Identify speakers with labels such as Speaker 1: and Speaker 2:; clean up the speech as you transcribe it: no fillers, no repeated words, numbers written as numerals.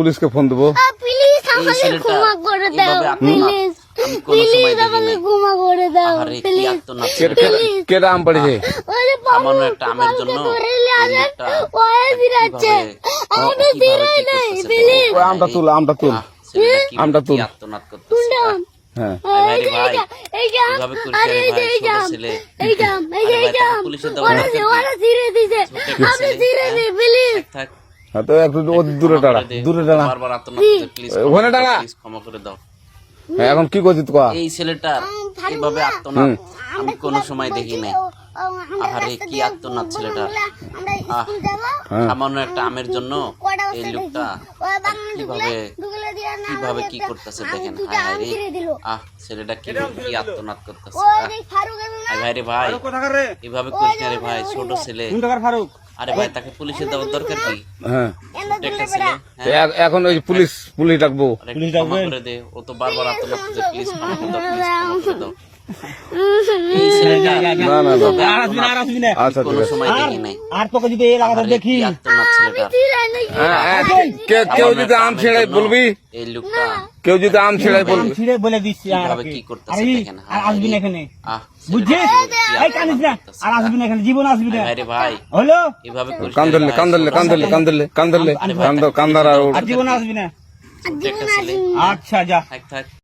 Speaker 1: পুলিশকে ফোন দেবো।
Speaker 2: প্লিজ আমাকে ক্ষমা করে দাও, প্লিজ প্লিজ আমাকে ক্ষমা করে দাও, প্লিজ
Speaker 1: কেডা আম পড়েছে?
Speaker 2: ওরে
Speaker 3: সামান্য একটা আমের জন্য
Speaker 2: ধরে নিয়ে ওয়ে দিরাচ্ছে, আমাকে দিরাই নাই, প্লিজ
Speaker 1: ওই আমটা তুল, আমটা তুল, আমটা তুল।
Speaker 3: আত্মনাদ করতেছে।
Speaker 1: হ্যাঁ
Speaker 2: এই জাম, আরে এই জাম, এই জাম, এই জাম, ওরা ধীরে দিছে, আমি ধীরে দি, প্লিজ
Speaker 3: থাক
Speaker 1: হ্যাঁ, তো একটু দূরে দাঁড়া, দূরে দাঁড়া।
Speaker 3: বারবার আত্মনাদ করতে প্লিজ
Speaker 1: ওখানে দাঁড়া।
Speaker 3: ক্ষমা করে দাও।
Speaker 1: হ্যাঁ, এখন কি করছিস তুই?
Speaker 3: এই ছেলেটার এইভাবে আত্মনাদ আমি কোনো সময় দেখি নাই। আহারে কি আত্মনাদ ছেলেটার। সামান্য একটা আমের জন্য এই লোকটা কিভাবে কি করতেছে দেখেন। হায় হায় রে, ছেলেটা কি আত্মনাদ করতেছে। ভাই রে ভাই, এভাবে করিস না রে ভাই, ছোট ছেলে। আরে ভাই, তাকে পুলিশে দেওয়ার দরকার কি?
Speaker 1: হ্যাঁ,
Speaker 3: একটা ছেলে।
Speaker 1: এখন ওই পুলিশ ডাকবো।
Speaker 3: ক্ষমা করে দে, ও তো বারবার আত্মনাদ করছে, প্লিজ ক্ষমা করে দাও, প্লিজ ক্ষমা করে দাও। এই ছেলেটা
Speaker 1: না না না, আচ্ছা
Speaker 3: কোনো
Speaker 1: ঠিক আছে।
Speaker 3: সময় দেখি নাই।
Speaker 4: আর তোকে যদি এই লাগাতে দেখি
Speaker 3: কি আত্মনাদ ছেলেটার।
Speaker 1: কেউ যদি আম ছেড়াই বলবি,
Speaker 3: এই লোকটা
Speaker 1: কেউ যদি আম ছেড়াই বলবি।
Speaker 4: ছিঁড়ে বলে দিচ্ছি আর
Speaker 3: কিভাবে
Speaker 4: কি।
Speaker 3: কি করতেছে
Speaker 4: আরে
Speaker 3: দেখেন।
Speaker 4: আর আসবি না এখানে,
Speaker 3: বুঝছিস?
Speaker 4: বুঝছিস? এই কানিস না, আর আসবি না এখানে, জীবন আসবি না।
Speaker 3: ভাই রে ভাই,
Speaker 4: হলো
Speaker 3: এভাবে করিস না রে
Speaker 1: কান ধরলে,
Speaker 3: ভাই,
Speaker 1: কান ধরলে, কান ধরলে, কান ধরলে, কান ধরলে, কান্দার আর
Speaker 4: আর জীবন আসবি না।
Speaker 3: ছোট্ট একটা ছেলে।
Speaker 4: আচ্ছা যা।
Speaker 3: থাক থাক।